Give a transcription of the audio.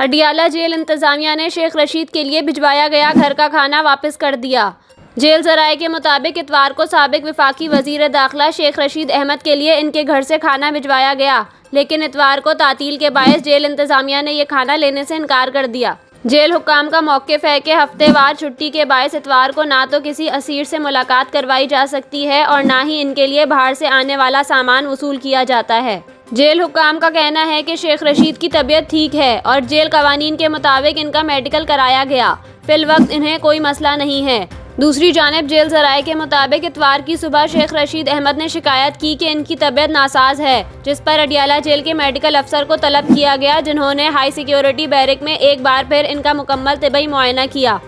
Adiala jail इंतजामिया ने शेख रशीद के लिए भिजवाया गया घर का खाना वापस कर दिया। जेल जराये के मुताबिक इतवार को साबिक वफाकी वजीर दाखिला शेख रशीद अहमद के लिए इनके घर से खाना भिजवाया गया, लेकिन इतवार को तातील के बायस जेल इंतजामिया ने यह खाना लेने से इनकार कर दिया। जेल हुक्काम का मौक़िफ़ है कि हफ्तेवार छुट्टी के बायस इतवार को ना तो किसी असीर से मुलाकात करवाई जा सकती है और ना ही इनके लिए बाहर से आने वाला सामान वसूल किया जाता है। जेल हुक्काम का कहना है कि शेख रशीद की तबीयत ठीक है और जेल कवानीन के मुताबिक इनका मेडिकल कराया गया। फिलवक्त इन्हें कोई मसला नहीं है। दूसरी जानिब जेल ज़राए के मुताबिक इतवार की सुबह शेख रशीद अहमद ने शिकायत की कि इनकी तबीयत नासाज है, जिस पर अडियाला जेल के मेडिकल अफसर को तलब किया गया, जिन्होंने हाई सिक्योरिटी बैरक में एक बार फिर इनका मुकम्मल तिबी मुआयना किया।